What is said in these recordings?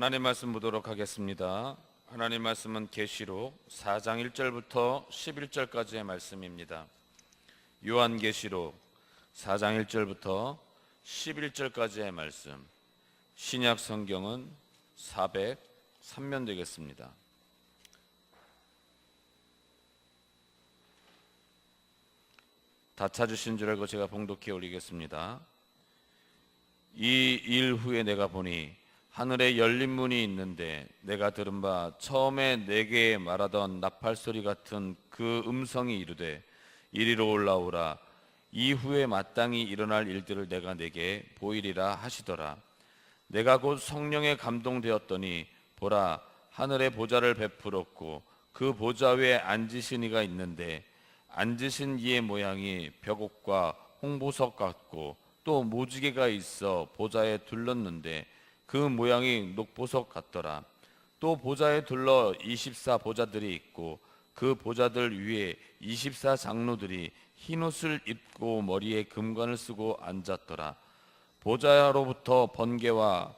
하나님 말씀 보도록 하겠습니다. 하나님 말씀은 계시록 4장 1절부터 11절까지의 말씀입니다. 요한계시록 4장 1절부터 11절까지의 말씀, 신약 성경은 403면 되겠습니다. 다 찾으신 줄 알고 제가 봉독해 올리겠습니다. 이 일 후에 내가 보니 하늘에 열린 문이 있는데 내가 들은 바 처음에 내게 말하던 나팔 소리 같은 그 음성이 이르되 이리로 올라오라. 이후에 마땅히 일어날 일들을 내가 내게 보이리라 하시더라. 내가 곧 성령에 감동되었더니 보라, 하늘에 보좌를 베풀었고 그 보좌 위에 앉으신 이가 있는데 앉으신 이의 모양이 벽옥과 홍보석 같고 또 무지개가 있어 보좌에 둘렀는데 그 모양이 녹보석 같더라. 또 보좌에 둘러 24 보좌들이 있고 그 보좌들 위에 24 장로들이 흰옷을 입고 머리에 금관을 쓰고 앉았더라. 보좌로부터 번개와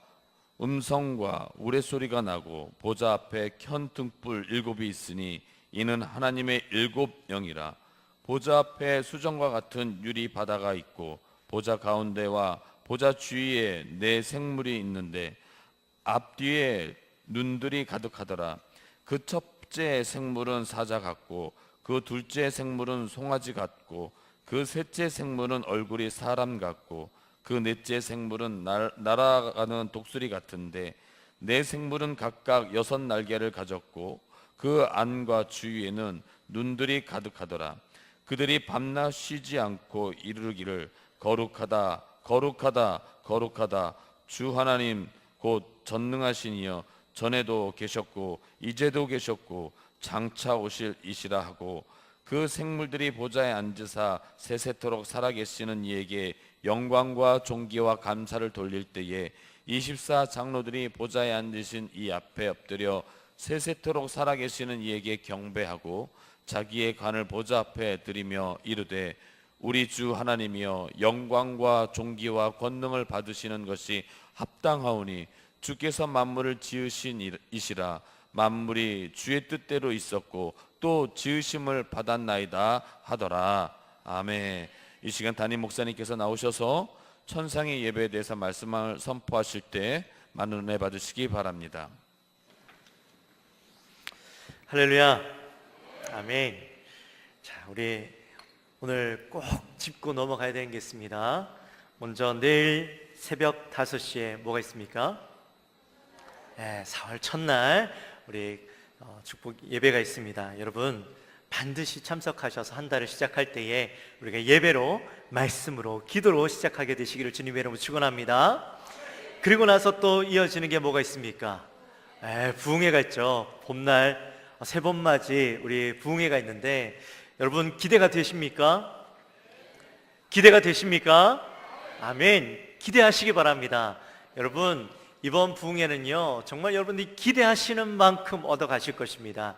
음성과 우레소리가 나고 보좌 앞에 켠 등불 7이 있으니 이는 하나님의 7영이라. 보좌 앞에 수정과 같은 유리 바다가 있고 보좌 가운데와 보좌 주위에 4 생물이 있는데 앞뒤에 눈들이 가득하더라. 그 첫째 생물은 사자 같고 그 둘째 생물은 송아지 같고 그 셋째 생물은 얼굴이 사람 같고 그 넷째 생물은 날아가는 독수리 같은데 4 생물은 각각 6 날개를 가졌고 그 안과 주위에는 눈들이 가득하더라. 그들이 밤낮 쉬지 않고 이르기를 거룩하다 거룩하다 거룩하다 주 하나님 곧 전능하신 이여 전에도 계셨고 이제도 계셨고 장차 오실 이시라 하고 그 생물들이 보좌에 앉으사 세세토록 살아계시는 이에게 영광과 존귀와 감사를 돌릴 때에 24 장로들이 보좌에 앉으신 이 앞에 엎드려 세세토록 살아계시는 이에게 경배하고 자기의 관을 보좌 앞에 드리며 이르되 우리 주 하나님이여 영광과 존귀와 권능을 받으시는 것이 합당하오니 주께서 만물을 지으신 이시라. 만물이 주의 뜻대로 있었고 또 지으심을 받았나이다 하더라. 아멘. 이 시간 담임 목사님께서 나오셔서 천상의 예배에 대해서 말씀을 선포하실 때 많은 은혜 받으시기 바랍니다. 할렐루야. 아멘. 자, 우리 오늘 꼭 짚고 넘어가야 되는 게 있습니다. 먼저 내일 새벽 5시에 뭐가 있습니까? 4월 첫날 우리 축복 예배가 있습니다. 여러분 반드시 참석하셔서 한 달을 시작할 때에 우리가 예배로, 말씀으로, 기도로 시작하게 되시기를 주님의 이름으로 축원합니다. 그리고 나서 또 이어지는 게 뭐가 있습니까? 부흥회가 있죠. 봄날 세 번 맞이 우리 부흥회가 있는데 여러분 기대가 되십니까? 기대가 되십니까? 아멘. 기대하시기 바랍니다. 여러분 이번 부흥회는요 정말 여러분들이 기대하시는 만큼 얻어가실 것입니다.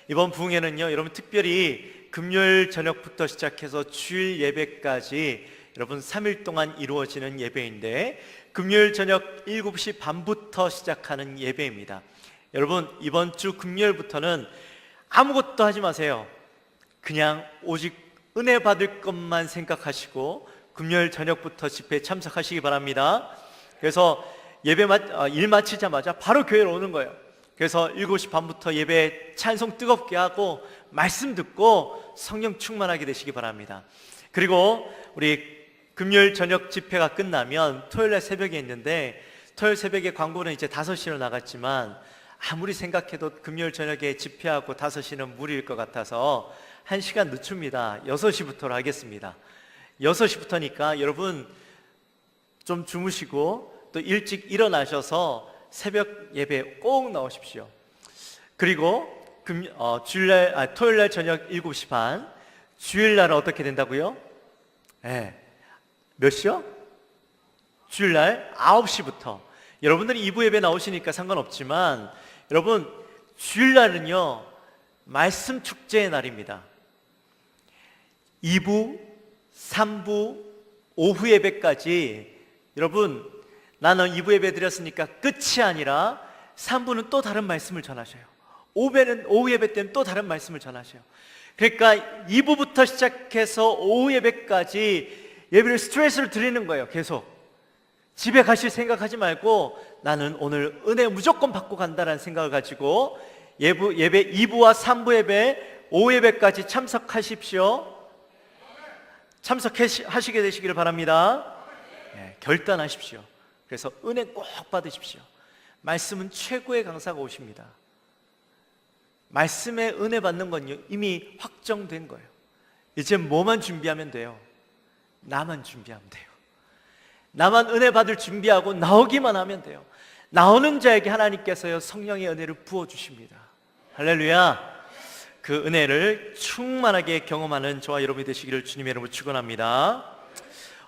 이번 부흥회는요 여러분 특별히 금요일 저녁부터 시작해서 주일 예배까지 여러분 3일 동안 이루어지는 예배인데 금요일 저녁 7시 반부터 시작하는 예배입니다. 여러분 이번 주 금요일부터는 아무것도 하지 마세요. 그냥 오직 은혜 받을 것만 생각하시고 금요일 저녁부터 집회에 참석하시기 바랍니다. 그래서 일 마치자마자 바로 교회로 오는 거예요. 그래서 7시 반부터 예배 찬송 뜨겁게 하고 말씀 듣고 성령 충만하게 되시기 바랍니다. 그리고 우리 금요일 저녁 집회가 끝나면 토요일날 새벽에 있는데 토요일 새벽에 광고는 이제 5시로 나갔지만 아무리 생각해도 금요일 저녁에 집회하고 5시는 무리일 것 같아서 1시간 늦춥니다. 6시부터로 하겠습니다. 6시부터니까 여러분 좀 주무시고 또 일찍 일어나셔서 새벽 예배 꼭 나오십시오. 그리고 토요일날 저녁 7시 반, 주일날은 어떻게 된다고요? 몇 시요? 주일날 9시부터. 여러분들이 2부 예배 나오시니까 상관없지만 여러분 주일날은요 말씀 축제의 날입니다. 2부, 3부, 오후 예배까지 여러분 나는 2부 예배 드렸으니까 끝이 아니라 3부는 또 다른 말씀을 전하셔요. 오후 예배 때는 또 다른 말씀을 전하셔요. 그러니까 2부부터 시작해서 오후 예배까지 예배를 스트레스를 드리는 거예요. 계속 집에 가실 생각하지 말고 나는 오늘 은혜 무조건 받고 간다는 생각을 가지고 예배 2부와 3부 예배, 오후 예배까지 참석하십시오. 참석하시게 되시기를 바랍니다. 결단하십시오. 그래서 은혜 꼭 받으십시오. 말씀은 최고의 강사가 오십니다. 말씀에 은혜 받는 건 이미 확정된 거예요. 이제 뭐만 준비하면 돼요? 나만 준비하면 돼요. 나만 은혜 받을 준비하고 나오기만 하면 돼요. 나오는 자에게 하나님께서요 성령의 은혜를 부어주십니다. 할렐루야. 그 은혜를 충만하게 경험하는 저와 여러분이 되시기를 주님의 이름으로 축원합니다.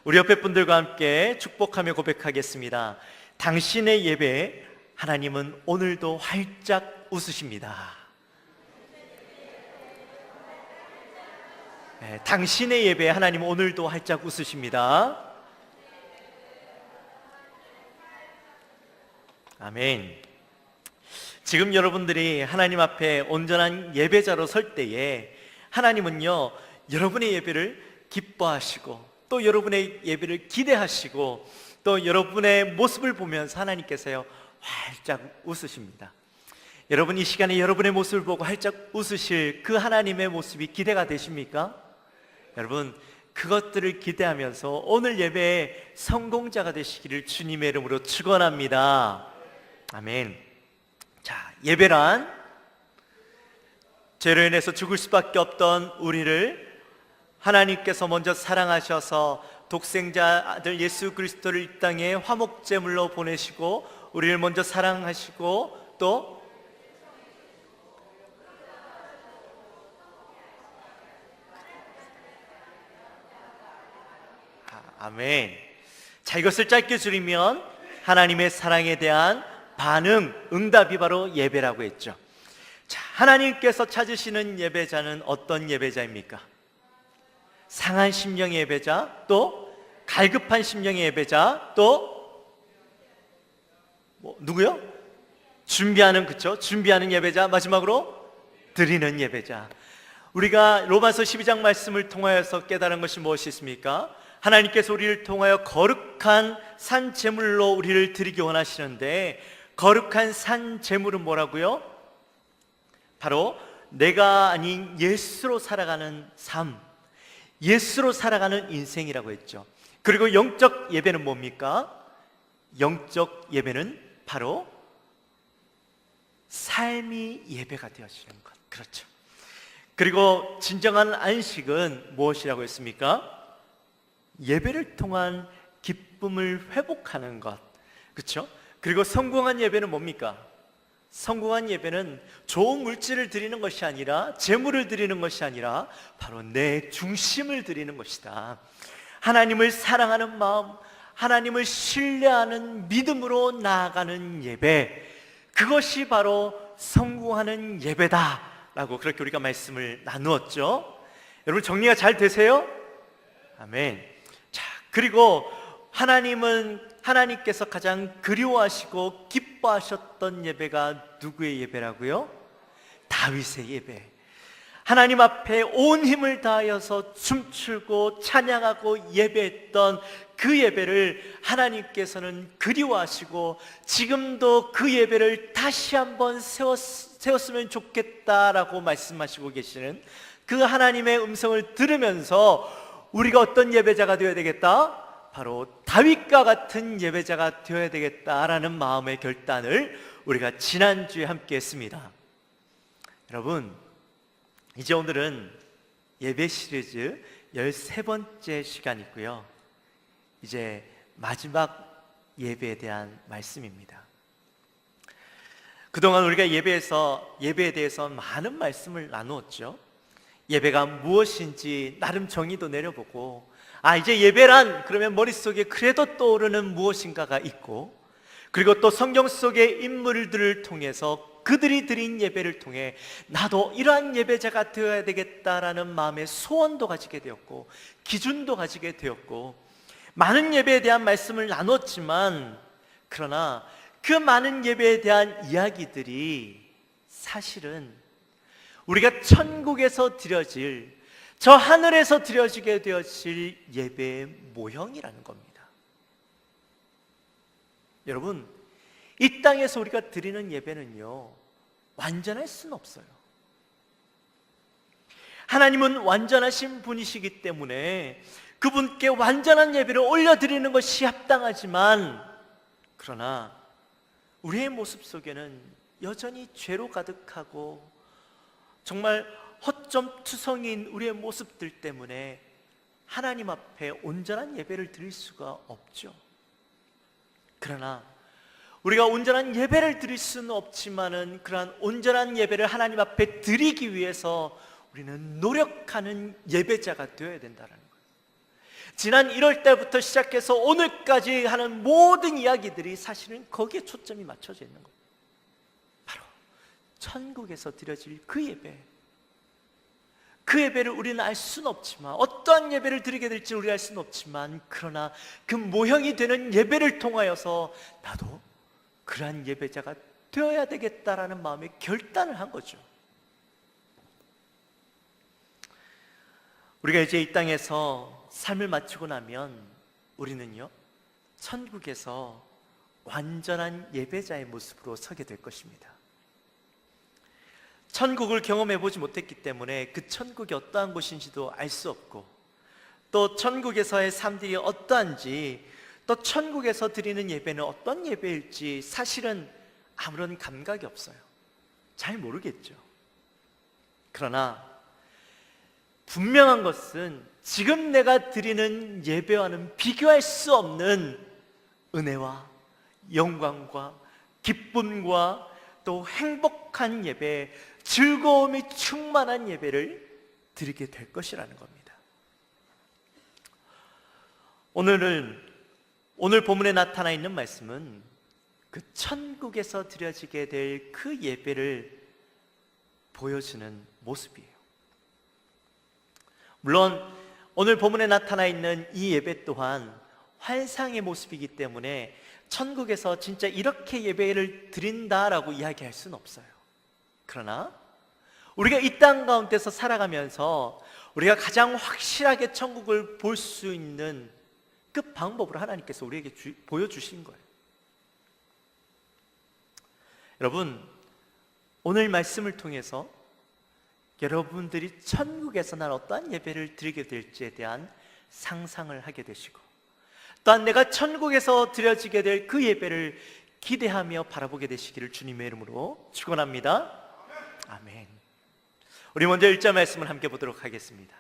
우리 옆에 분들과 함께 축복하며 고백하겠습니다. 당신의 예배에 하나님은 오늘도 활짝 웃으십니다. 당신의 예배에 하나님은 오늘도 활짝 웃으십니다. 아멘. 지금 여러분들이 하나님 앞에 온전한 예배자로 설 때에 하나님은요 여러분의 예배를 기뻐하시고 또 여러분의 예배를 기대하시고 또 여러분의 모습을 보면서 하나님께서요 활짝 웃으십니다. 여러분 이 시간에 여러분의 모습을 보고 활짝 웃으실 그 하나님의 모습이 기대가 되십니까? 여러분 그것들을 기대하면서 오늘 예배의 성공자가 되시기를 주님의 이름으로 축원합니다. 아멘. 자, 예배란 죄로 인해서 죽을 수밖에 없던 우리를 하나님께서 먼저 사랑하셔서 독생자 아들 예수 그리스도를 이 땅에 화목제물로 보내시고 우리를 먼저 사랑하시고 또 아멘. 자, 이것을 짧게 줄이면 하나님의 사랑에 대한 반응, 응답이 바로 예배라고 했죠. 자, 하나님께서 찾으시는 예배자는 어떤 예배자입니까? 상한 심령의 예배자, 또 갈급한 심령의 예배자, 또 누구요? 준비하는, 그쵸? 준비하는 예배자, 마지막으로 드리는 예배자. 우리가 로마서 12장 말씀을 통하여서 깨달은 것이 무엇이 있습니까? 하나님께서 우리를 통하여 거룩한 산 제물로 우리를 드리기 원하시는데 거룩한 산 제물은 뭐라고요? 바로 내가 아닌 예수로 살아가는 삶, 예수로 살아가는 인생이라고 했죠. 그리고 영적 예배는 뭡니까? 영적 예배는 바로 삶이 예배가 되어지는 것. 그렇죠. 그리고 진정한 안식은 무엇이라고 했습니까? 예배를 통한 기쁨을 회복하는 것. 그렇죠? 그리고 성공한 예배는 뭡니까? 성공한 예배는 좋은 물질을 드리는 것이 아니라 재물을 드리는 것이 아니라 바로 내 중심을 드리는 것이다. 하나님을 사랑하는 마음, 하나님을 신뢰하는 믿음으로 나아가는 예배, 그것이 바로 성공하는 예배다 라고 그렇게 우리가 말씀을 나누었죠. 여러분 정리가 잘 되세요? 아멘. 자, 그리고 하나님께서 가장 그리워하시고 기뻐하셨던 예배가 누구의 예배라고요? 다윗의 예배. 하나님 앞에 온 힘을 다하여서 춤추고 찬양하고 예배했던 그 예배를 하나님께서는 그리워하시고 지금도 그 예배를 다시 한번 세웠으면 좋겠다라고 말씀하시고 계시는 그 하나님의 음성을 들으면서 우리가 어떤 예배자가 되어야 되겠다? 바로 다윗과 같은 예배자가 되어야 되겠다라는 마음의 결단을 우리가 지난주에 함께 했습니다. 여러분, 이제 오늘은 예배 시리즈 13번째 시간이고요. 이제 마지막 예배에 대한 말씀입니다. 그동안 우리가 예배에 대해서 많은 말씀을 나누었죠. 예배가 무엇인지 나름 정의도 내려보고, 이제 예배란 그러면 머릿속에 그래도 떠오르는 무엇인가가 있고, 그리고 또 성경 속의 인물들을 통해서 그들이 드린 예배를 통해 나도 이러한 예배자가 되어야 되겠다라는 마음의 소원도 가지게 되었고 기준도 가지게 되었고 많은 예배에 대한 말씀을 나눴지만, 그러나 그 많은 예배에 대한 이야기들이 사실은 우리가 천국에서 드려질, 저 하늘에서 드려지게 되어질 예배의 모형이라는 겁니다. 여러분, 이 땅에서 우리가 드리는 예배는요, 완전할 수는 없어요. 하나님은 완전하신 분이시기 때문에 그분께 완전한 예배를 올려드리는 것이 합당하지만, 그러나 우리의 모습 속에는 여전히 죄로 가득하고 정말 허점투성이인 우리의 모습들 때문에 하나님 앞에 온전한 예배를 드릴 수가 없죠. 그러나 우리가 온전한 예배를 드릴 수는 없지만은 그러한 온전한 예배를 하나님 앞에 드리기 위해서 우리는 노력하는 예배자가 되어야 된다는 거예요. 지난 1월 달부터 시작해서 오늘까지 하는 모든 이야기들이 사실은 거기에 초점이 맞춰져 있는 거예요. 바로 천국에서 드려질 그 예배, 그 예배를 우리는 알 수는 없지만, 어떠한 예배를 드리게 될지 우리 알 수는 없지만, 그러나 그 모형이 되는 예배를 통하여서 나도 그러한 예배자가 되어야 되겠다라는 마음에 결단을 한 거죠. 우리가 이제 이 땅에서 삶을 마치고 나면 우리는요, 천국에서 완전한 예배자의 모습으로 서게 될 것입니다. 천국을 경험해 보지 못했기 때문에 그 천국이 어떠한 곳인지도 알 수 없고, 또 천국에서의 삶들이 어떠한지, 또 천국에서 드리는 예배는 어떤 예배일지 사실은 아무런 감각이 없어요. 잘 모르겠죠. 그러나 분명한 것은 지금 내가 드리는 예배와는 비교할 수 없는 은혜와 영광과 기쁨과 또 행복한 예배, 즐거움이 충만한 예배를 드리게 될 것이라는 겁니다. 오늘 본문에 나타나 있는 말씀은 그 천국에서 드려지게 될 그 예배를 보여주는 모습이에요. 물론 오늘 본문에 나타나 있는 이 예배 또한 환상의 모습이기 때문에 천국에서 진짜 이렇게 예배를 드린다라고 이야기할 수는 없어요. 그러나 우리가 이 땅 가운데서 살아가면서 우리가 가장 확실하게 천국을 볼 수 있는 그 방법으로 하나님께서 우리에게 보여주신 거예요. 여러분, 오늘 말씀을 통해서 여러분들이 천국에서 난 어떠한 예배를 드리게 될지에 대한 상상을 하게 되시고, 또한 내가 천국에서 드려지게 될 그 예배를 기대하며 바라보게 되시기를 주님의 이름으로 축원합니다. 아멘. 우리 먼저 1절 말씀을 함께 보도록 하겠습니다.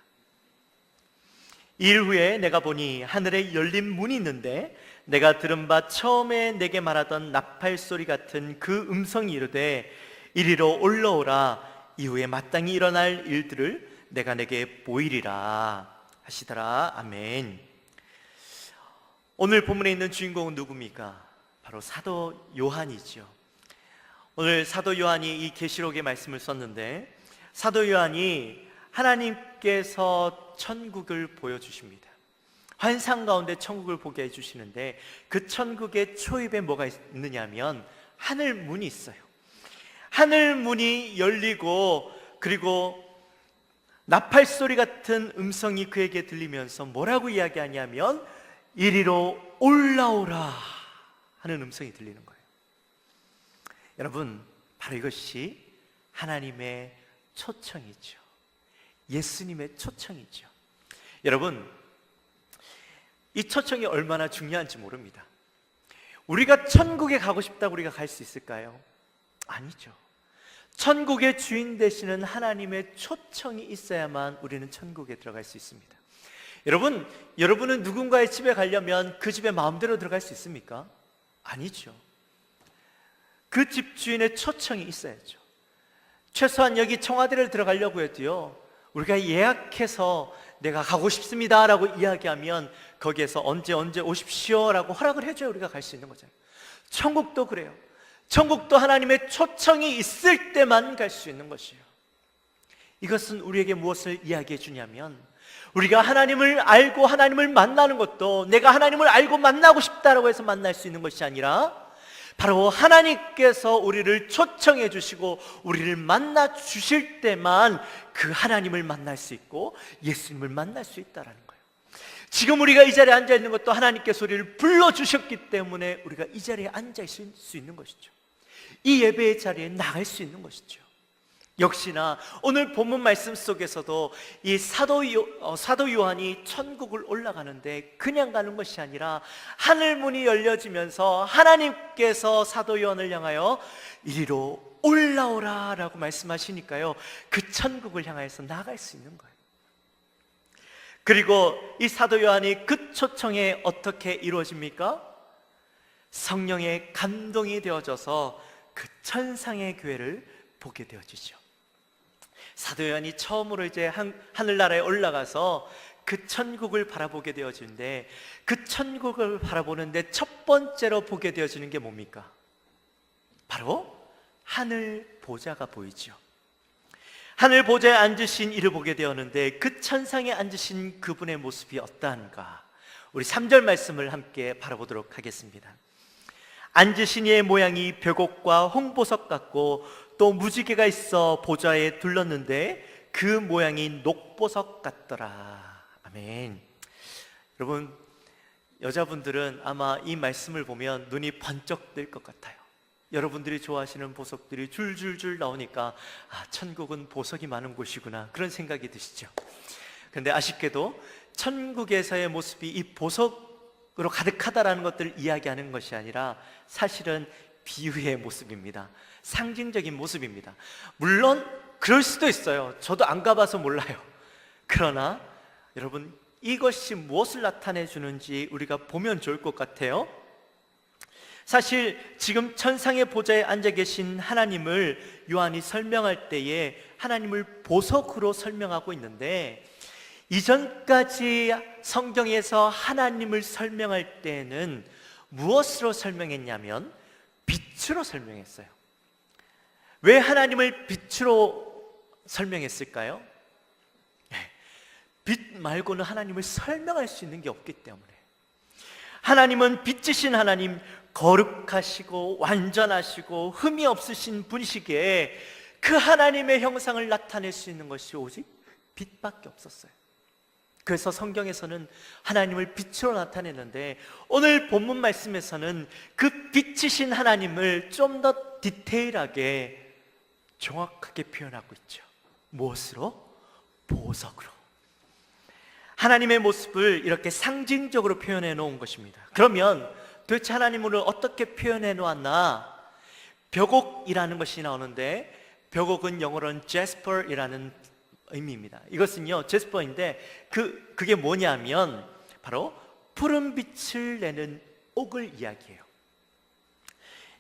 일 후에 내가 보니 하늘에 열린 문이 있는데 내가 들은 바 처음에 내게 말하던 나팔 소리 같은 그 음성이 이르되 이리로 올라오라, 이후에 마땅히 일어날 일들을 내가 내게 보이리라 하시더라. 아멘. 오늘 본문에 있는 주인공은 누굽니까? 바로 사도 요한이죠. 오늘 사도 요한이 이 계시록의 말씀을 썼는데, 사도 요한이 하나님께서 천국을 보여주십니다. 환상 가운데 천국을 보게 해주시는데, 그 천국의 초입에 뭐가 있느냐 하면 하늘 문이 있어요. 하늘 문이 열리고, 그리고 나팔 소리 같은 음성이 그에게 들리면서 뭐라고 이야기하냐면 이리로 올라오라 하는 음성이 들리는 거예요. 여러분, 바로 이것이 하나님의 초청이죠. 예수님의 초청이죠. 여러분, 이 초청이 얼마나 중요한지 모릅니다. 우리가 천국에 가고 싶다고 우리가 갈 수 있을까요? 아니죠. 천국의 주인 되시는 하나님의 초청이 있어야만 우리는 천국에 들어갈 수 있습니다. 여러분은 누군가의 집에 가려면 그 집에 마음대로 들어갈 수 있습니까? 아니죠. 그 집 주인의 초청이 있어야죠. 최소한 여기 청와대를 들어가려고 해도요, 우리가 예약해서 내가 가고 싶습니다 라고 이야기하면 거기에서 언제 오십시오 라고 허락을 해줘야 우리가 갈 수 있는 거잖아요. 천국도 그래요. 천국도 하나님의 초청이 있을 때만 갈 수 있는 것이에요. 이것은 우리에게 무엇을 이야기해 주냐면, 우리가 하나님을 알고 하나님을 만나는 것도 내가 하나님을 알고 만나고 싶다라고 해서 만날 수 있는 것이 아니라 바로 하나님께서 우리를 초청해 주시고 우리를 만나 주실 때만 그 하나님을 만날 수 있고 예수님을 만날 수 있다는 거예요. 지금 우리가 이 자리에 앉아 있는 것도 하나님께서 우리를 불러주셨기 때문에 우리가 이 자리에 앉아 있을 수 있는 것이죠. 이 예배의 자리에 나갈 수 있는 것이죠. 역시나 오늘 본문 말씀 속에서도 이 사도 요한이 천국을 올라가는데 그냥 가는 것이 아니라 하늘 문이 열려지면서 하나님께서 사도 요한을 향하여 이리로 올라오라 라고 말씀하시니까요, 그 천국을 향해서 나갈 수 있는 거예요. 그리고 이 사도 요한이 그 초청에 어떻게 이루어집니까? 성령의 감동이 되어져서 그 천상의 교회를 보게 되어지죠. 사도 요한이 처음으로 이제 하늘나라에 올라가서 그 천국을 바라보게 되어지는데, 그 천국을 바라보는데 첫 번째로 보게 되어지는 게 뭡니까? 바로 하늘 보좌가 보이죠. 하늘 보좌에 앉으신 이를 보게 되었는데 그 천상에 앉으신 그분의 모습이 어떠한가? 우리 3절 말씀을 함께 바라보도록 하겠습니다. 앉으신 이의 모양이 벽옥과 홍보석 같고 또 무지개가 있어 보좌에 둘렀는데 그 모양이 녹보석 같더라. 아멘. 여러분, 여자분들은 아마 이 말씀을 보면 눈이 번쩍 뜰 것 같아요. 여러분들이 좋아하시는 보석들이 줄줄줄 나오니까 천국은 보석이 많은 곳이구나, 그런 생각이 드시죠. 그런데 아쉽게도 천국에서의 모습이 이 보석으로 가득하다라는 것들을 이야기하는 것이 아니라 사실은 비유의 모습입니다. 상징적인 모습입니다. 물론 그럴 수도 있어요. 저도 안 가봐서 몰라요. 그러나 여러분, 이것이 무엇을 나타내 주는지 우리가 보면 좋을 것 같아요. 사실 지금 천상의 보좌에 앉아 계신 하나님을 요한이 설명할 때에 하나님을 보석으로 설명하고 있는데, 이전까지 성경에서 하나님을 설명할 때는 무엇으로 설명했냐면 빛으로 설명했어요. 왜 하나님을 빛으로 설명했을까요? 빛 말고는 하나님을 설명할 수 있는 게 없기 때문에. 하나님은 빛이신 하나님, 거룩하시고 완전하시고 흠이 없으신 분이시기에 그 하나님의 형상을 나타낼 수 있는 것이 오직 빛밖에 없었어요. 그래서 성경에서는 하나님을 빛으로 나타내는데, 오늘 본문 말씀에서는 그 빛이신 하나님을 좀 더 디테일하게 정확하게 표현하고 있죠. 무엇으로? 보석으로. 하나님의 모습을 이렇게 상징적으로 표현해 놓은 것입니다. 그러면 도대체 하나님을 어떻게 표현해 놓았나? 벽옥이라는 것이 나오는데, 벽옥은 영어로는 제스퍼이라는 의미입니다. 이것은요, 제스퍼인데 그게 뭐냐면 바로 푸른 빛을 내는 옥을 이야기해요.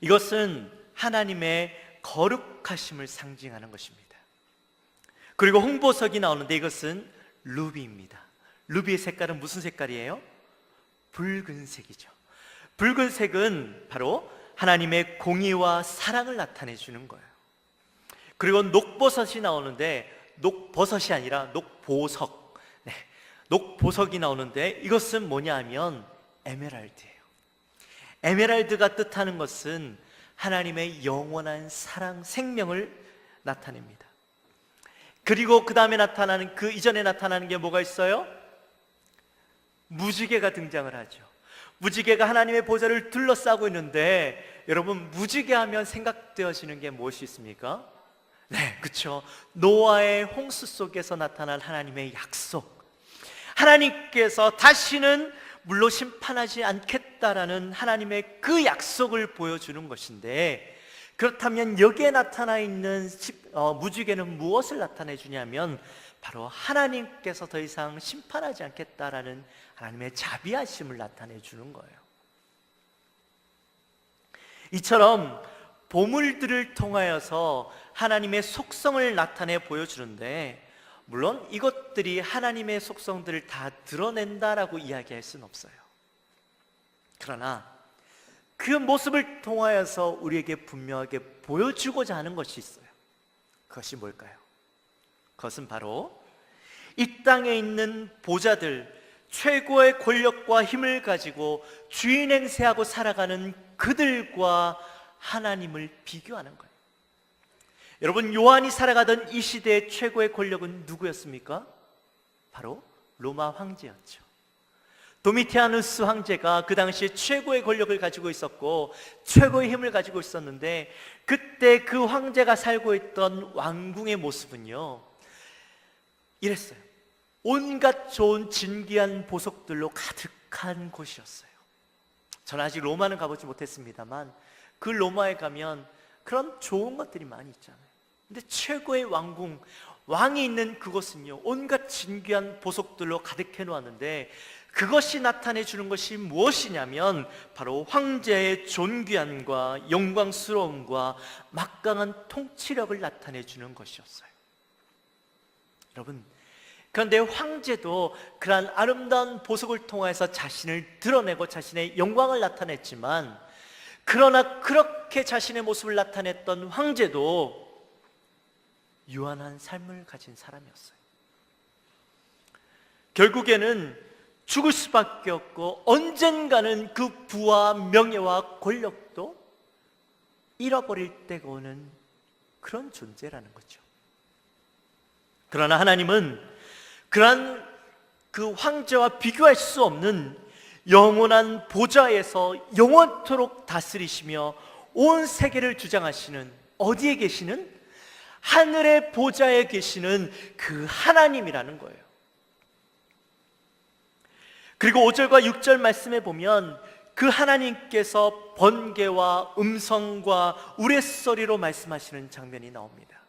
이것은 하나님의 거룩하심을 상징하는 것입니다. 그리고 홍보석이 나오는데 이것은 루비입니다. 루비의 색깔은 무슨 색깔이에요? 붉은색이죠. 붉은색은 바로 하나님의 공의와 사랑을 나타내 주는 거예요. 그리고 녹버섯이 나오는데, 녹버섯이 아니라 녹보석. 녹보석이 나오는데 이것은 뭐냐 하면 에메랄드예요. 에메랄드가 뜻하는 것은 하나님의 영원한 사랑, 생명을 나타냅니다. 그리고 그 다음에 나타나는, 그 이전에 나타나는 게 뭐가 있어요? 무지개가 등장을 하죠. 무지개가 하나님의 보좌를 둘러싸고 있는데, 여러분, 무지개 하면 생각되어지는 게 무엇이 있습니까? 네, 그렇죠. 노아의 홍수 속에서 나타난 하나님의 약속. 하나님께서 다시는 물로 심판하지 않겠다라는 하나님의 그 약속을 보여주는 것인데, 그렇다면 여기에 나타나 있는 무지개는 무엇을 나타내 주냐면 바로 하나님께서 더 이상 심판하지 않겠다라는 하나님의 자비하심을 나타내 주는 거예요. 이처럼 보물들을 통하여서 하나님의 속성을 나타내 보여주는데, 물론 이것들이 하나님의 속성들을 다 드러낸다라고 이야기할 수는 없어요. 그러나 그 모습을 통하여서 우리에게 분명하게 보여주고자 하는 것이 있어요. 그것이 뭘까요? 그것은 바로 이 땅에 있는 보좌들, 최고의 권력과 힘을 가지고 주인 행세하고 살아가는 그들과 하나님을 비교하는 거예요. 여러분, 요한이 살아가던 이 시대의 최고의 권력은 누구였습니까? 바로 로마 황제였죠. 도미티아누스 황제가 그 당시에 최고의 권력을 가지고 있었고 최고의 힘을 가지고 있었는데, 그때 그 황제가 살고 있던 왕궁의 모습은요, 이랬어요. 온갖 좋은 진귀한 보석들로 가득한 곳이었어요. 저는 아직 로마는 가보지 못했습니다만 그 로마에 가면 그런 좋은 것들이 많이 있잖아요. 근데 최고의 왕궁, 왕이 있는 그곳은요, 온갖 진귀한 보석들로 가득해 놓았는데, 그것이 나타내 주는 것이 무엇이냐면 바로 황제의 존귀함과 영광스러움과 막강한 통치력을 나타내 주는 것이었어요. 여러분, 그런데 황제도 그러한 아름다운 보석을 통해서 자신을 드러내고 자신의 영광을 나타냈지만, 그러나 그렇게 자신의 모습을 나타냈던 황제도 유한한 삶을 가진 사람이었어요. 결국에는 죽을 수밖에 없고 언젠가는 그 부와 명예와 권력도 잃어버릴 때가 오는 그런 존재라는 거죠. 그러나 하나님은 그러한 그 황제와 비교할 수 없는 영원한 보좌에서 영원토록 다스리시며 온 세계를 주장하시는, 어디에 계시는? 하늘의 보좌에 계시는 그 하나님이라는 거예요. 그리고 5절과 6절 말씀에 보면 그 하나님께서 번개와 음성과 우레소리로 말씀하시는 장면이 나옵니다.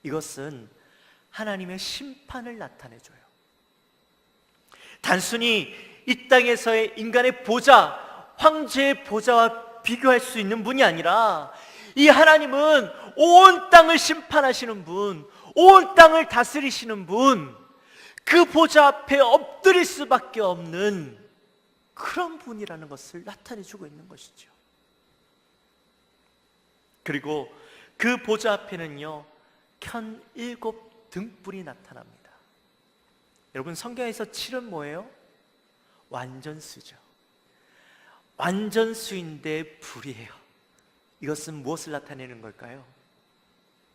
이것은 하나님의 심판을 나타내줘요. 단순히 이 땅에서의 인간의 보좌, 황제의 보좌와 비교할 수 있는 분이 아니라, 이 하나님은 온 땅을 심판하시는 분, 온 땅을 다스리시는 분, 그 보좌 앞에 엎드릴 수밖에 없는 그런 분이라는 것을 나타내주고 있는 것이죠. 그리고 그 보좌 앞에는요, 켠 7 등불이 나타납니다. 여러분, 성경에서 7은 뭐예요? 완전수죠. 완전수인데 불이에요. 이것은 무엇을 나타내는 걸까요?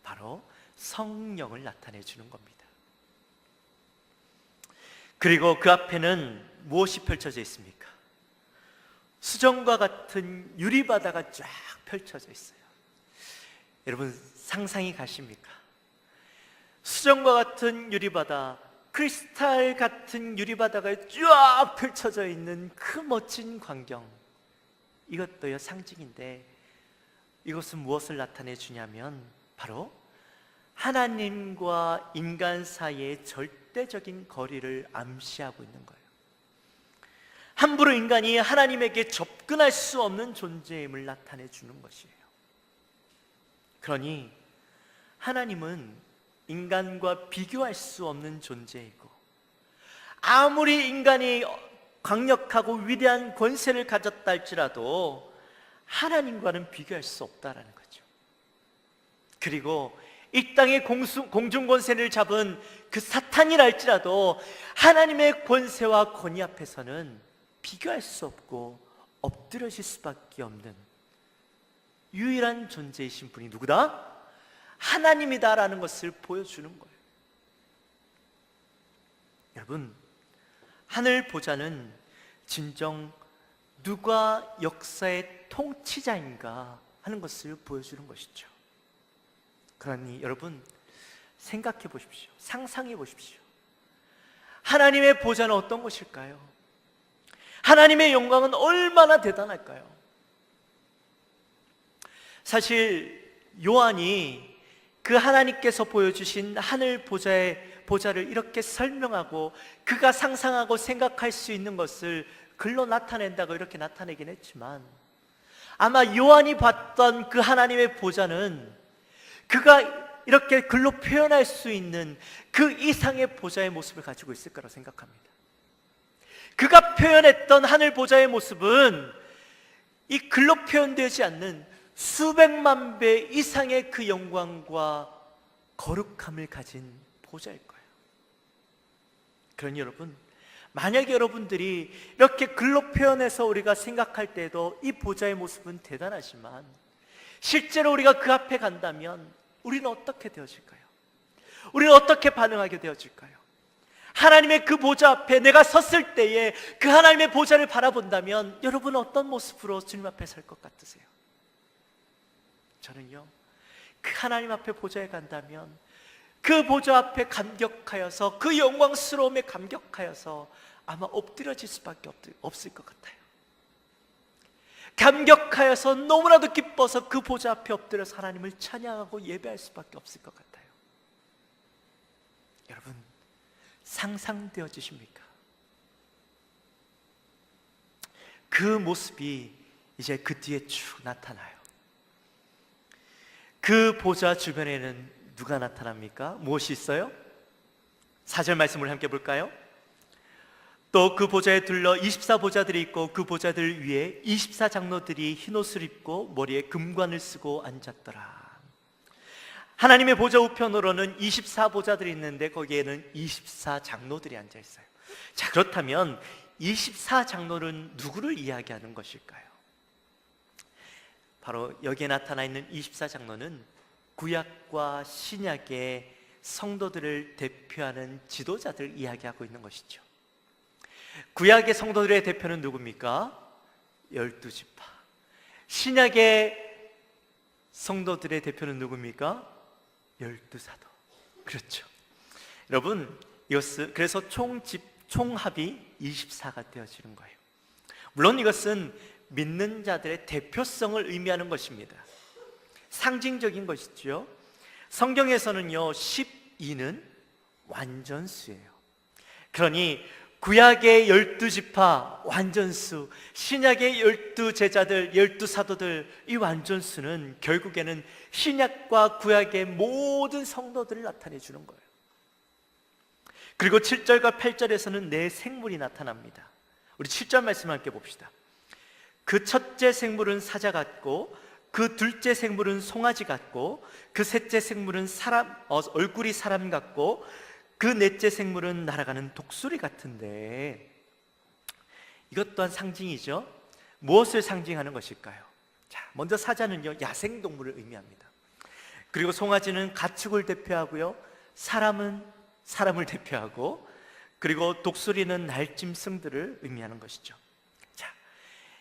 바로 성령을 나타내 주는 겁니다. 그리고 그 앞에는 무엇이 펼쳐져 있습니까? 수정과 같은 유리바다가 쫙 펼쳐져 있어요. 여러분, 상상이 가십니까? 수정과 같은 유리바다, 크리스탈 같은 유리바다가 쫙 펼쳐져 있는 그 멋진 광경, 이것도요 상징인데, 이것은 무엇을 나타내 주냐면 바로 하나님과 인간 사이의 절대적인 거리를 암시하고 있는 거예요. 함부로 인간이 하나님에게 접근할 수 없는 존재임을 나타내 주는 것이에요. 그러니 하나님은 인간과 비교할 수 없는 존재이고, 아무리 인간이 강력하고 위대한 권세를 가졌다 할지라도 하나님과는 비교할 수 없다라는 거죠. 그리고 이 땅의 공중 권세를 잡은 그 사탄이라 할지라도 하나님의 권세와 권위 앞에서는 비교할 수 없고 엎드려질 수밖에 없는 유일한 존재이신 분이 누구다? 하나님이다라는 것을 보여주는 거예요. 여러분, 하늘 보좌는 진정 누가 역사의 통치자인가 하는 것을 보여주는 것이죠. 그러니 여러분, 생각해 보십시오. 상상해 보십시오. 하나님의 보좌는 어떤 것일까요? 하나님의 영광은 얼마나 대단할까요? 사실 요한이 그 하나님께서 보여주신 하늘 보좌를 이렇게 설명하고 그가 상상하고 생각할 수 있는 것을 글로 나타낸다고 이렇게 나타내긴 했지만, 아마 요한이 봤던 그 하나님의 보좌는 그가 이렇게 글로 표현할 수 있는 그 이상의 보좌의 모습을 가지고 있을 거라고 생각합니다. 그가 표현했던 하늘 보좌의 모습은 이 글로 표현되지 않는 수백만 배 이상의 그 영광과 거룩함을 가진 보좌일 거예요. 그러니 여러분, 만약에 여러분들이 이렇게 글로 표현해서 우리가 생각할 때도 이 보좌의 모습은 대단하지만 실제로 우리가 그 앞에 간다면 우리는 어떻게 되어질까요? 우리는 어떻게 반응하게 되어질까요? 하나님의 그 보좌 앞에 내가 섰을 때에 그 하나님의 보좌를 바라본다면 여러분은 어떤 모습으로 주님 앞에 설 것 같으세요? 저는요, 그 하나님 앞에 보좌에 간다면 그 보좌 앞에 감격하여서 그 영광스러움에 감격하여서 아마 엎드려질 수밖에 없을 것 같아요. 감격하여서 너무나도 기뻐서 그 보좌 앞에 엎드려서 하나님을 찬양하고 예배할 수밖에 없을 것 같아요. 여러분, 상상되어지십니까? 그 모습이 이제 그 뒤에 쭉 나타나요. 그 보좌 주변에는 누가 나타납니까? 무엇이 있어요? 4절 말씀을 함께 볼까요? 또 그 보좌에 둘러 24보좌들이 있고 그 보좌들 위에 24장로들이 흰옷을 입고 머리에 금관을 쓰고 앉았더라. 하나님의 보좌 우편으로는 24보좌들이 있는데 거기에는 24장로들이 앉아 있어요. 자, 그렇다면 24장로는 누구를 이야기하는 것일까요? 바로 여기에 나타나 있는 24장로는 구약과 신약의 성도들을 대표하는 지도자들을 이야기하고 있는 것이죠. 구약의 성도들의 대표는 누굽니까? 12지파. 신약의 성도들의 대표는 누굽니까? 12사도. 그렇죠. 여러분, 이것은 그래서 총합이 24가 되어지는 거예요. 물론 이것은 믿는 자들의 대표성을 의미하는 것입니다. 상징적인 것이죠. 성경에서는요, 12는 완전수예요. 그러니 구약의 12지파 완전수, 신약의 12제자들, 12사도들, 이 완전수는 결국에는 신약과 구약의 모든 성도들을 나타내 주는 거예요. 그리고 7절과 8절에서는 네 생물이 나타납니다. 우리 7절 말씀을 함께 봅시다. 그 첫째 생물은 사자 같고 그 둘째 생물은 송아지 같고 그 셋째 생물은 얼굴이 사람 같고 그 넷째 생물은 날아가는 독수리 같은데, 이것 또한 상징이죠. 무엇을 상징하는 것일까요? 자, 먼저 사자는요, 야생동물을 의미합니다. 그리고 송아지는 가축을 대표하고요, 사람은 사람을 대표하고, 그리고 독수리는 날짐승들을 의미하는 것이죠. 자,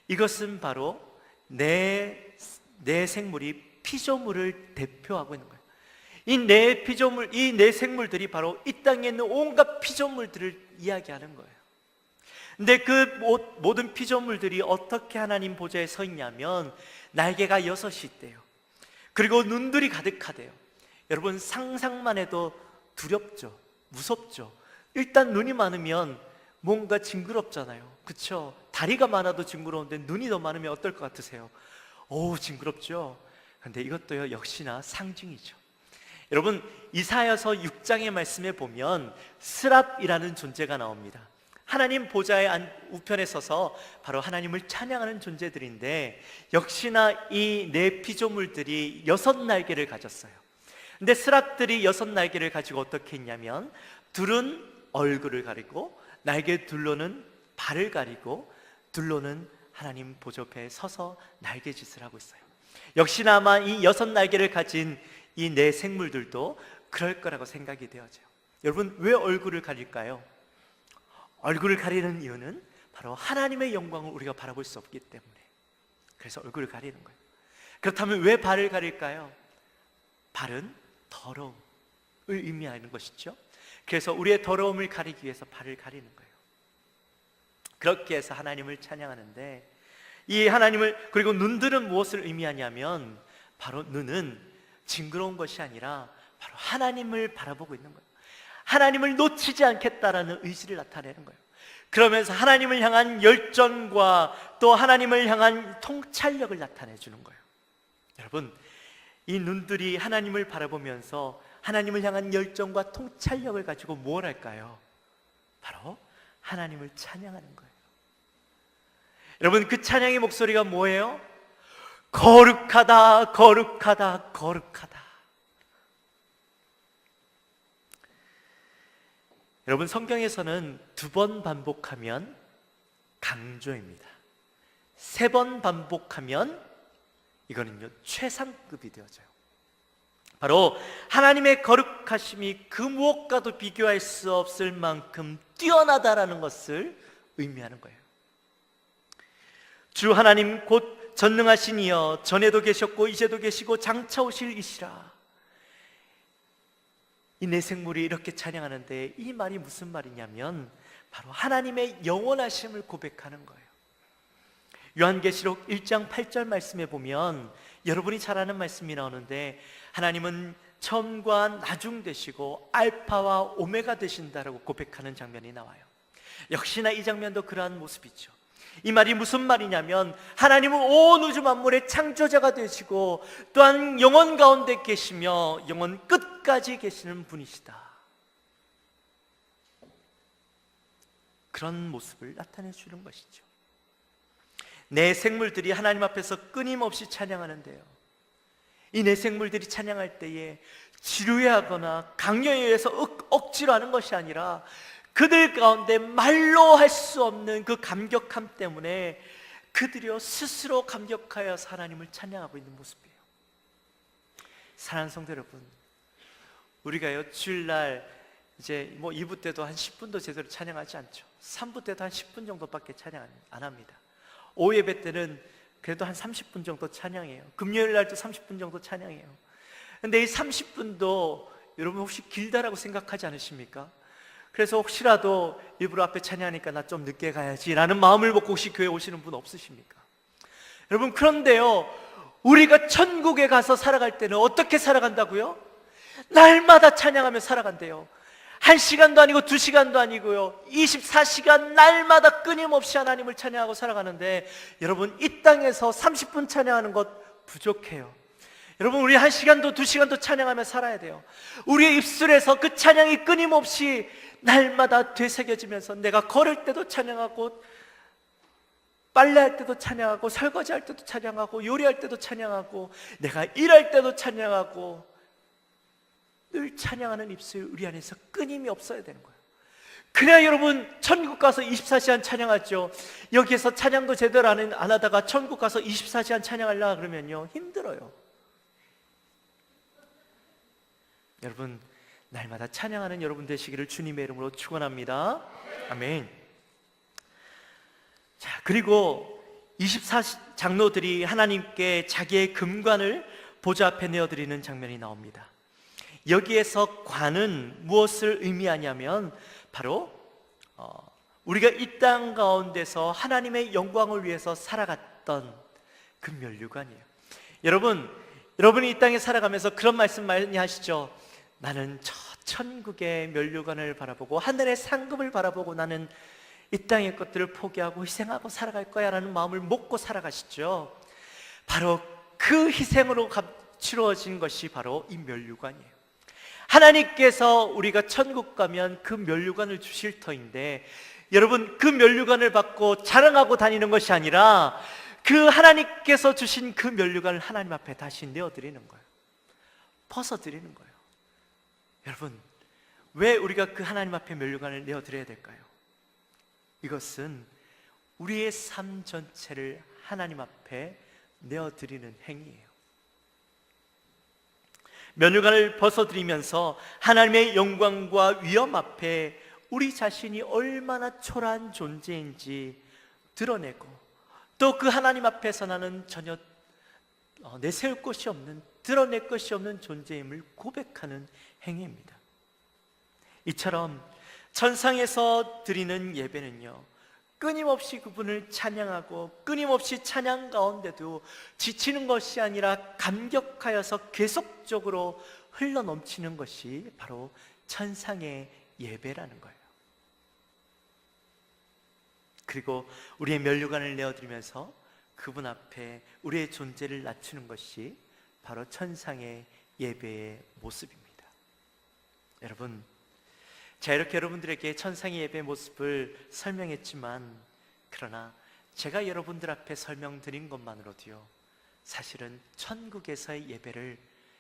이것은 바로 네 생물이 피조물을 대표하고 있는 거예요. 이 네 생물들이 바로 이 땅에 있는 온갖 피조물들을 이야기하는 거예요. 근데 그 모든 피조물들이 어떻게 하나님 보좌에 서 있냐면 날개가 6이 있대요. 그리고 눈들이 가득하대요. 여러분, 상상만 해도 두렵죠? 무섭죠? 일단 눈이 많으면 뭔가 징그럽잖아요. 그렇죠? 다리가 많아도 징그러운데 눈이 더 많으면 어떨 것 같으세요? 오, 징그럽죠? 근데 이것도요, 역시나 상징이죠. 여러분, 이사야서 6장의 말씀에 보면 스랍이라는 존재가 나옵니다. 하나님 보좌의 우편에 서서 바로 하나님을 찬양하는 존재들인데, 역시나 이 네 피조물들이 6날개를 가졌어요. 근데 스랍들이 6날개를 가지고 어떻게 했냐면, 둘은 얼굴을 가리고 날개 둘로는 발을 가리고 둘로는 하나님 보좌 앞에 서서 날개짓을 하고 있어요. 역시나 아마 이 6날개를 가진 이 네 생물들도 그럴 거라고 생각이 되어져요. 여러분, 왜 얼굴을 가릴까요? 얼굴을 가리는 이유는 바로 하나님의 영광을 우리가 바라볼 수 없기 때문에, 그래서 얼굴을 가리는 거예요. 그렇다면 왜 발을 가릴까요? 발은 더러움을 의미하는 것이죠. 그래서 우리의 더러움을 가리기 위해서 발을 가리는 거예요. 그렇게 해서 하나님을 찬양하는데, 이 하나님을, 그리고 눈들은 무엇을 의미하냐면 바로 눈은 징그러운 것이 아니라 바로 하나님을 바라보고 있는 거예요. 하나님을 놓치지 않겠다라는 의지를 나타내는 거예요. 그러면서 하나님을 향한 열정과 또 하나님을 향한 통찰력을 나타내 주는 거예요. 여러분, 이 눈들이 하나님을 바라보면서 하나님을 향한 열정과 통찰력을 가지고 뭘 할까요? 바로 하나님을 찬양하는 거예요. 여러분, 그 찬양의 목소리가 뭐예요? 거룩하다, 거룩하다, 거룩하다. 여러분, 성경에서는 2번 반복하면 강조입니다. 3번 반복하면 이거는요 최상급이 되어져요. 바로 하나님의 거룩하심이 그 무엇과도 비교할 수 없을 만큼 뛰어나다라는 것을 의미하는 거예요. 주 하나님 곧 전능하신 이여, 전에도 계셨고 이제도 계시고 장차 오실 이시라. 이 내생물이 이렇게 찬양하는데 이 말이 무슨 말이냐면 바로 하나님의 영원하심을 고백하는 거예요. 요한계시록 1장 8절 말씀에 보면 여러분이 잘 아는 말씀이 나오는데, 하나님은 처음과 나중 되시고 알파와 오메가 되신다라고 고백하는 장면이 나와요. 역시나 이 장면도 그러한 모습이죠. 이 말이 무슨 말이냐면 하나님은 온 우주 만물의 창조자가 되시고 또한 영원 가운데 계시며 영원 끝까지 계시는 분이시다. 그런 모습을 나타내 주는 것이죠. 내 생물들이 하나님 앞에서 끊임없이 찬양하는데요, 이 내 생물들이 찬양할 때에 지루해하거나 강요에 의해서 억지로 하는 것이 아니라 그들 가운데 말로 할 수 없는 그 감격함 때문에 그들이요 스스로 감격하여서 하나님을 찬양하고 있는 모습이에요. 사랑하는 성도 여러분, 우리가요 주일날 이제 2부 때도 한 10분도 제대로 찬양하지 않죠. 3부 때도 한 10분 정도밖에 찬양 안 합니다. 오후 예배 때는 그래도 한 30분 정도 찬양해요. 금요일 날도 30분 정도 찬양해요. 근데 이 30분도 여러분 혹시 길다라고 생각하지 않으십니까? 그래서 혹시라도 일부러 앞에 찬양하니까 나 좀 늦게 가야지 라는 마음을 먹고 혹시 교회 오시는 분 없으십니까? 여러분, 그런데요 우리가 천국에 가서 살아갈 때는 어떻게 살아간다고요? 날마다 찬양하며 살아간대요. 1시간도 아니고 2시간도 아니고요 24시간 날마다 끊임없이 하나님을 찬양하고 살아가는데, 여러분 이 땅에서 30분 찬양하는 것 부족해요. 여러분, 우리 1시간도 2시간도 찬양하며 살아야 돼요. 우리의 입술에서 그 찬양이 끊임없이 날마다 되새겨지면서 내가 걸을 때도 찬양하고, 빨래할 때도 찬양하고, 설거지할 때도 찬양하고, 요리할 때도 찬양하고, 내가 일할 때도 찬양하고, 늘 찬양하는 입술 우리 안에서 끊임이 없어야 되는 거예요. 그래야 여러분 천국 가서 24시간 찬양하죠. 여기에서 찬양도 제대로 안 하다가 천국 가서 24시간 찬양하려고 그러면요 힘들어요. 여러분, 날마다 찬양하는 여러분 되시기를 주님의 이름으로 축원합니다. 아멘. 자, 그리고 24장로들이 하나님께 자기의 금관을 보좌 앞에 내어드리는 장면이 나옵니다. 여기에서 관은 무엇을 의미하냐면 바로 우리가 이 땅 가운데서 하나님의 영광을 위해서 살아갔던 그 면류관이에요. 여러분이 이 땅에 살아가면서 그런 말씀 많이 하시죠. 나는 저 천국의 면류관을 바라보고 하늘의 상급을 바라보고 나는 이 땅의 것들을 포기하고 희생하고 살아갈 거야 라는 마음을 먹고 살아가시죠. 바로 그 희생으로 치루어진 것이 바로 이 면류관이에요. 하나님께서 우리가 천국 가면 그 면류관을 주실 터인데, 여러분 그 면류관을 받고 자랑하고 다니는 것이 아니라 그 하나님께서 주신 그 면류관을 하나님 앞에 다시 내어드리는 거예요. 벗어드리는 거예요. 여러분, 왜 우리가 그 하나님 앞에 면류관을 내어드려야 될까요? 이것은 우리의 삶 전체를 하나님 앞에 내어드리는 행위예요. 면류관을 벗어드리면서 하나님의 영광과 위엄 앞에 우리 자신이 얼마나 초라한 존재인지 드러내고, 또 그 하나님 앞에서 나는 전혀 내세울 것이 없는, 드러낼 것이 없는 존재임을 고백하는 행위입니다. 이처럼 천상에서 드리는 예배는요 끊임없이 그분을 찬양하고 끊임없이 찬양 가운데도 지치는 것이 아니라 감격하여서 계속적으로 흘러넘치는 것이 바로 천상의 예배라는 거예요. 그리고 우리의 면류관을 내어드리면서 그분 앞에 우리의 존재를 낮추는 것이 바로 천상의 예배의 모습입니다. 여러분, 자, 이렇게 여러분들에게 천상의 예배의 모습을 설명했지만, 그러나 제가 여러분들 앞에 설명드린 것만으로도요 사실은 천국에서의 예배를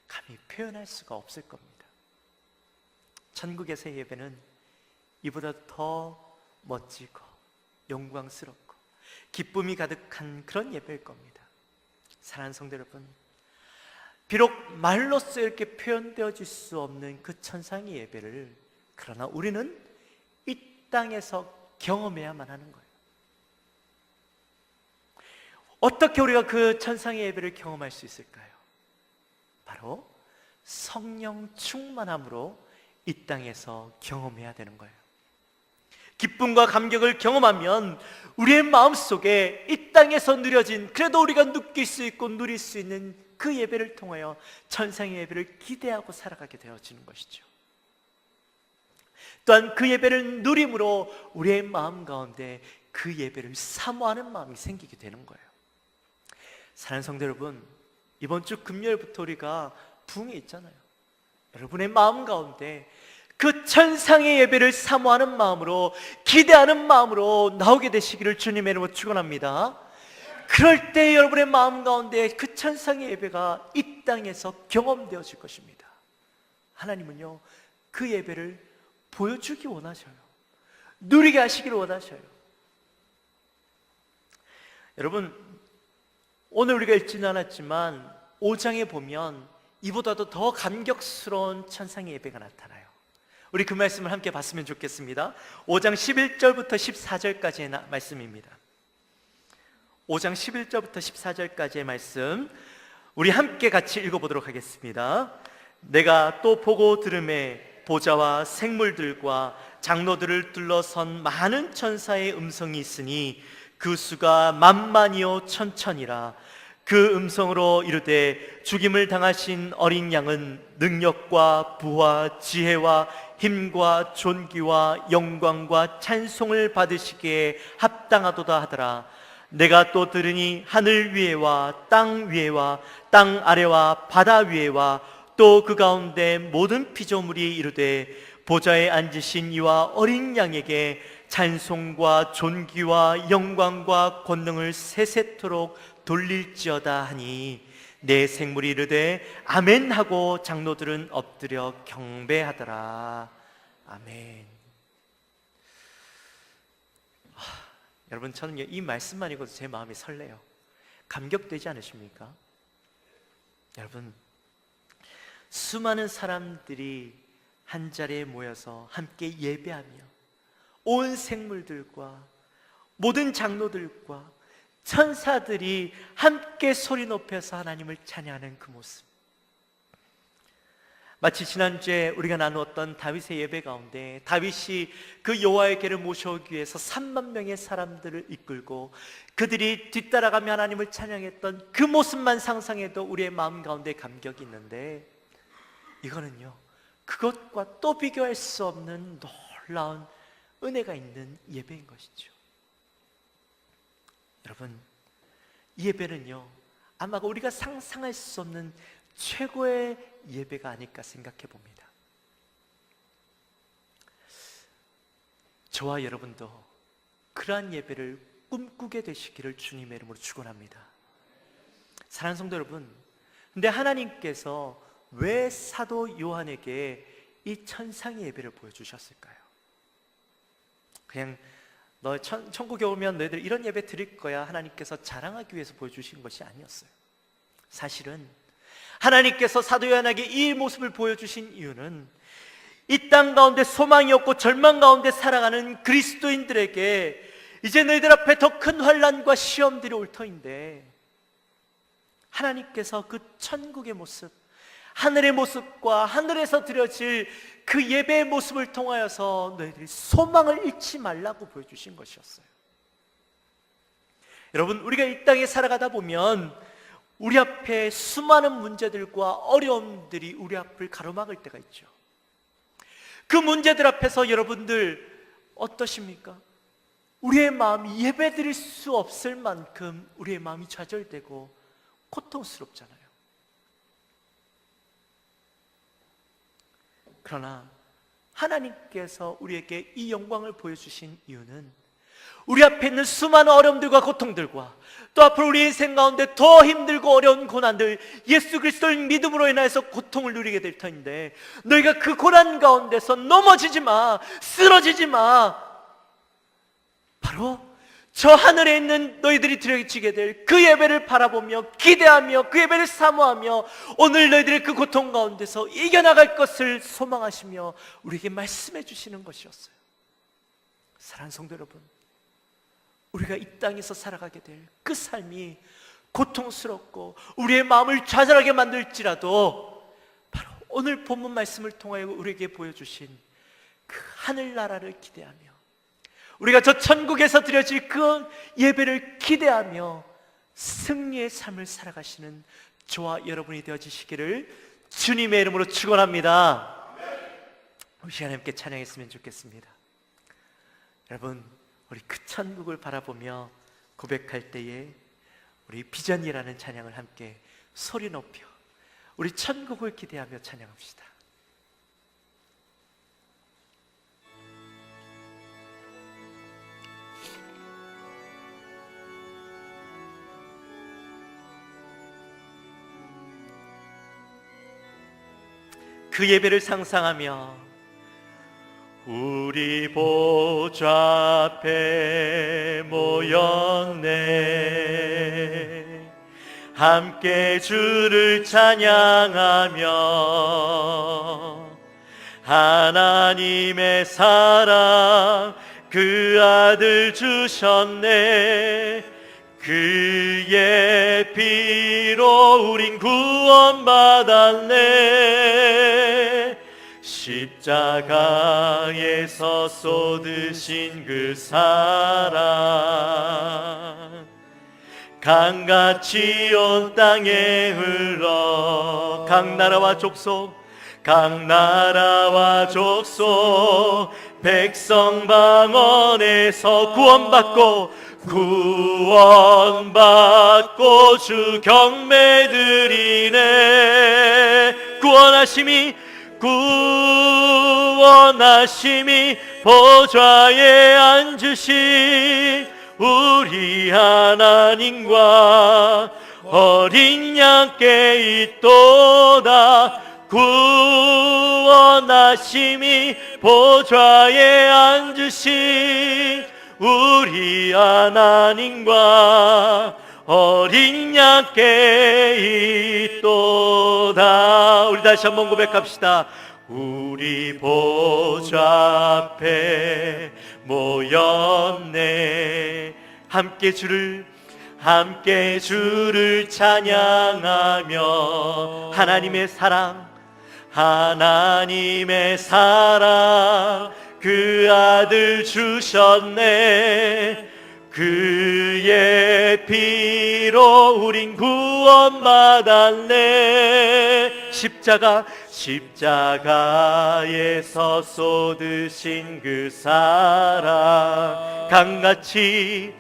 감히 표현할 수가 없을 겁니다. 천국에서의 예배는 이보다 더 멋지고 영광스럽고 기쁨이 가득한 그런 예배일 겁니다. 사랑하는 성도 여러분, 비록 말로써 이렇게 표현되어질 수 없는 그 천상의 예배를, 그러나 우리는 이 땅에서 경험해야만 하는 거예요. 어떻게 우리가 그 천상의 예배를 경험할 수 있을까요? 바로 성령 충만함으로 이 땅에서 경험해야 되는 거예요. 기쁨과 감격을 경험하면 우리의 마음속에 이 땅에서 누려진, 그래도 우리가 느낄 수 있고 누릴 수 있는 그 예배를 통하여 천상의 예배를 기대하고 살아가게 되어지는 것이죠. 또한 그 예배를 누림으로 우리의 마음 가운데 그 예배를 사모하는 마음이 생기게 되는 거예요. 사랑하는 성도 여러분, 이번 주 금요일부터 우리가 부흥회 있잖아요. 여러분의 마음 가운데 그 천상의 예배를 사모하는 마음으로, 기대하는 마음으로 나오게 되시기를 주님의 이름으로 축원합니다. 그럴 때 여러분의 마음 가운데 그 천상의 예배가 이 땅에서 경험되어질 것입니다. 하나님은요, 그 예배를 보여주기 원하셔요. 누리게 하시기를 원하셔요. 여러분, 오늘 우리가 읽지는 않았지만 5장에 보면 이보다도 더 감격스러운 천상의 예배가 나타나요. 우리 그 말씀을 함께 봤으면 좋겠습니다. 5장 11절부터 14절까지의 말씀입니다. 5장 11절부터 14절까지의 말씀, 우리 함께 같이 읽어보도록 하겠습니다. 내가 또 보고 들음에 보좌와 생물들과 장로들을 둘러선 많은 천사의 음성이 있으니 그 수가 만만이요 천천이라. 그 음성으로 이르되 죽임을 당하신 어린 양은 능력과 부와 지혜와 힘과 존귀와 영광과 찬송을 받으시기에 합당하도다 하더라. 내가 또 들으니 하늘 위에와 땅 위에와 땅 아래와 바다 위에와 또 그 가운데 모든 피조물이 이르되 보좌에 앉으신 이와 어린 양에게 찬송과 존귀와 영광과 권능을 세세토록 돌릴지어다 하니, 내 생물이 이르되 아멘 하고 장로들은 엎드려 경배하더라. 아멘. 여러분, 저는 이 말씀만 읽어도 제 마음이 설레요. 감격되지 않으십니까? 여러분, 수많은 사람들이 한 자리에 모여서 함께 예배하며 온 생물들과 모든 장로들과 천사들이 함께 소리 높여서 하나님을 찬양하는 그 모습, 마치 지난주에 우리가 나누었던 다윗의 예배 가운데 다윗이 그 여호와의 궤를 모셔오기 위해서 3만 명의 사람들을 이끌고 그들이 뒤따라가며 하나님을 찬양했던 그 모습만 상상해도 우리의 마음 가운데 감격이 있는데, 이거는요, 그것과 또 비교할 수 없는 놀라운 은혜가 있는 예배인 것이죠. 여러분, 이 예배는요, 아마 우리가 상상할 수 없는 최고의 예배가 아닐까 생각해 봅니다. 저와 여러분도 그러한 예배를 꿈꾸게 되시기를 주님의 이름으로 축원합니다. 사랑하는 성도 여러분, 근데 하나님께서 왜 사도 요한에게 이 천상의 예배를 보여주셨을까요? 그냥 너 천국에 오면 너희들 이런 예배 드릴 거야 하나님께서 자랑하기 위해서 보여주신 것이 아니었어요. 사실은 하나님께서 사도 요한에게 이 모습을 보여주신 이유는 이 땅 가운데 소망이 없고 절망 가운데 살아가는 그리스도인들에게 이제 너희들 앞에 더 큰 환난과 시험들이 올 터인데, 하나님께서 그 천국의 모습, 하늘의 모습과 하늘에서 드려질 그 예배의 모습을 통하여서 너희들이 소망을 잃지 말라고 보여주신 것이었어요. 여러분, 우리가 이 땅에 살아가다 보면 우리 앞에 수많은 문제들과 어려움들이 우리 앞을 가로막을 때가 있죠. 그 문제들 앞에서 여러분들 어떠십니까? 우리의 마음이 예배드릴 수 없을 만큼 우리의 마음이 좌절되고 고통스럽잖아요. 그러나 하나님께서 우리에게 이 영광을 보여주신 이유는 우리 앞에 있는 수많은 어려움들과 고통들과 또 앞으로 우리 인생 가운데 더 힘들고 어려운 고난들, 예수 그리스도를 믿음으로 인하여서 고통을 누리게 될 터인데, 너희가 그 고난 가운데서 넘어지지 마, 쓰러지지 마. 바로 저 하늘에 있는 너희들이 드려지게 될 그 예배를 바라보며 기대하며 그 예배를 사모하며 오늘 너희들의 그 고통 가운데서 이겨나갈 것을 소망하시며 우리에게 말씀해 주시는 것이었어요. 사랑하는 성도 여러분, 우리가 이 땅에서 살아가게 될 그 삶이 고통스럽고 우리의 마음을 좌절하게 만들지라도 바로 오늘 본문 말씀을 통하여 우리에게 보여주신 그 하늘나라를 기대하며 우리가 저 천국에서 드려질 그 예배를 기대하며 승리의 삶을 살아가시는 저와 여러분이 되어지시기를 주님의 이름으로 축원합니다. 우리 시간에 함께 찬양했으면 좋겠습니다. 여러분, 우리 그 천국을 바라보며 고백할 때에 우리 비전이라는 찬양을 함께 소리 높여 우리 천국을 기대하며 찬양합시다. 그 예배를 상상하며 우리 보좌 앞에 모였네, 함께 주를 찬양하며 하나님의 사랑 그 아들 주셨네, 그의 피로 우린 구원받았네. 십자가에서 쏟으신 그 사랑 강같이 온 땅에 흘러 각 나라와 족속 백성 방언에서 구원받고 주 경배 드리네. 구원하심이 보좌에 앉으신 우리 하나님과 어린 양께 있도다. 구원하심이 보좌에 앉으신 우리 하나님과 어린 양께 있도다. 우리 다시 한번 고백합시다. 우리 보좌 앞에 모였네, 함께 주를 찬양하며 하나님의 사랑 그 아들 주셨네, 그의 피로 우린 구원받았네. 십자가에서 쏟으신 그 사랑 강같이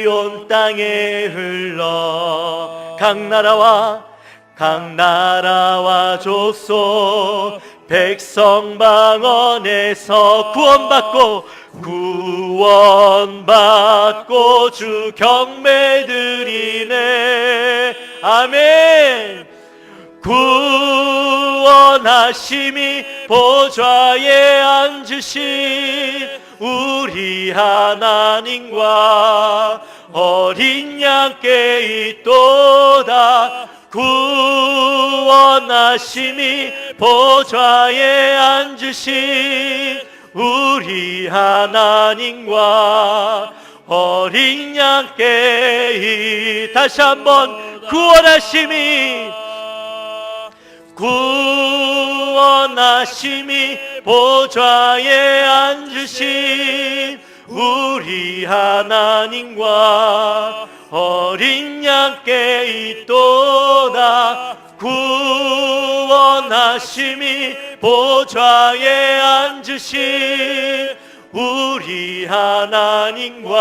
온 땅에 흘러 각 나라와 족속 백성 방언에서 구원받고 주 경배 드리네. 아멘. 구원하심이 보좌에 앉으신 우리 하나님과 어린 양께 있도다. 구원하심이 보좌에 앉으신 우리 하나님과 어린 양께 다시 한번 구원하심이 보좌에 앉으신 우리 하나님과 어린 양께 있도다. 구원하심이 보좌에 앉으신 우리 하나님과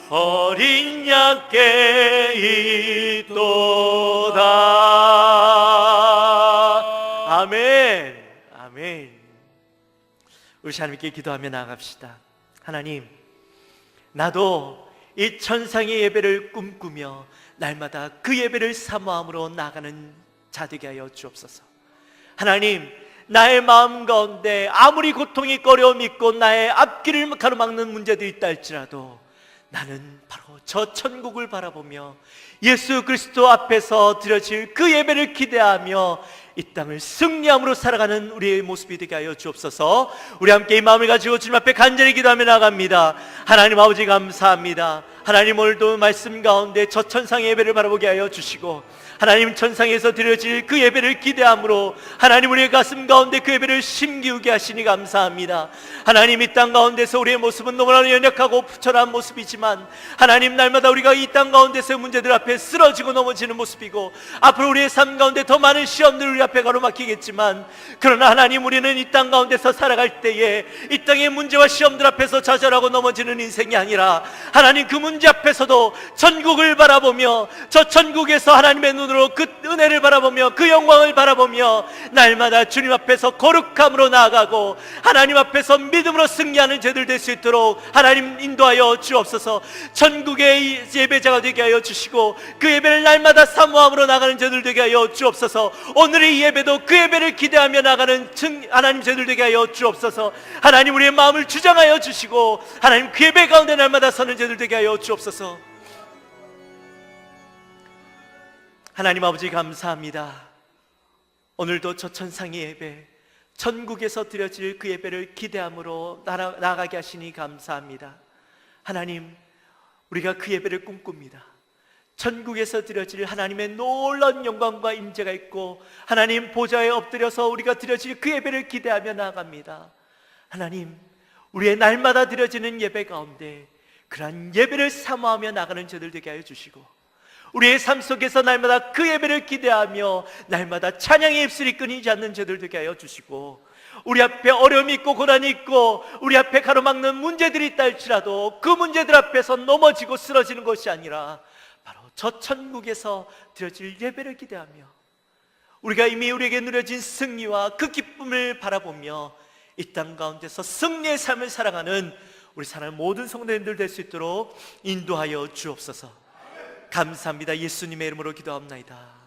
어린 양께 있도다. 아멘. 아멘. 우리 하나님께 기도하며 나아갑시다. 하나님, 나도 이 천상의 예배를 꿈꾸며 날마다 그 예배를 사모함으로 나가는 자 되게 하여 주옵소서. 하나님, 나의 마음 가운데 아무리 고통이 꺼려움이 있고 나의 앞길을 가로막는 문제들이 있다 할지라도 나는 바로 저 천국을 바라보며 예수 그리스도 앞에서 드려질 그 예배를 기대하며 이 땅을 승리함으로 살아가는 우리의 모습이 되게 하여 주옵소서. 우리 함께 이 마음을 가지고 주님 앞에 간절히 기도하며 나갑니다. 하나님 아버지 감사합니다. 하나님, 오늘도 말씀 가운데 저 천상의 예배를 바라보게 하여 주시고 하나님, 천상에서 드려질 그 예배를 기대함으로 하나님, 우리의 가슴 가운데 그 예배를 심기우게 하시니 감사합니다. 하나님, 이 땅 가운데서 우리의 모습은 너무나 연약하고 부천한 모습이지만 하나님, 날마다 우리가 이 땅 가운데서의 문제들 앞에 쓰러지고 넘어지는 모습이고 앞으로 우리의 삶 가운데 더 많은 시험들 우리 앞에 가로막히겠지만 그러나 하나님, 우리는 이 땅 가운데서 살아갈 때에 이 땅의 문제와 시험들 앞에서 좌절하고 넘어지는 인생이 아니라 하나님, 그 문제 앞에서도 천국을 바라보며 저 천국에서 하나님의 눈으로 그 은혜를 바라보며 그 영광을 바라보며 날마다 주님 앞에서 거룩함으로 나아가고 하나님 앞에서 믿음으로 승리하는 저희들 될 수 있도록 하나님 인도하여 주옵소서. 천국의 예배자가 되게 하여 주시고 그 예배를 날마다 사모함으로 나가는 저희들 되게 하여 주옵소서. 오늘의 이 예배도 그 예배를 기대하며 나가는 하나님 저희들 되게 하여 주옵소서. 하나님, 우리의 마음을 주장하여 주시고 하나님, 그 예배 가운데 날마다 서는 저희들 되게 하여 주옵소서. 하나님 아버지 감사합니다. 오늘도 저 천상의 예배, 천국에서 드려질 그 예배를 기대함으로 나아가게 하시니 감사합니다. 하나님, 우리가 그 예배를 꿈꿉니다. 천국에서 드려질 하나님의 놀라운 영광과 임재가 있고 하나님 보좌에 엎드려서 우리가 드려질 그 예배를 기대하며 나아갑니다. 하나님, 우리의 날마다 드려지는 예배 가운데 그러한 예배를 사모하며 나가는 저들 되게 하여 주시고 우리의 삶 속에서 날마다 그 예배를 기대하며 날마다 찬양의 입술이 끊이지 않는 저들 되게 하여 주시고 우리 앞에 어려움이 있고 고난이 있고 우리 앞에 가로막는 문제들이 있다 할지라도 그 문제들 앞에서 넘어지고 쓰러지는 것이 아니라 바로 저 천국에서 드려질 예배를 기대하며 우리가 이미 우리에게 누려진 승리와 그 기쁨을 바라보며 이 땅 가운데서 승리의 삶을 살아가는 우리 사랑하는 모든 성도님들 될 수 있도록 인도하여 주옵소서. 감사합니다. 예수님의 이름으로 기도합나이다.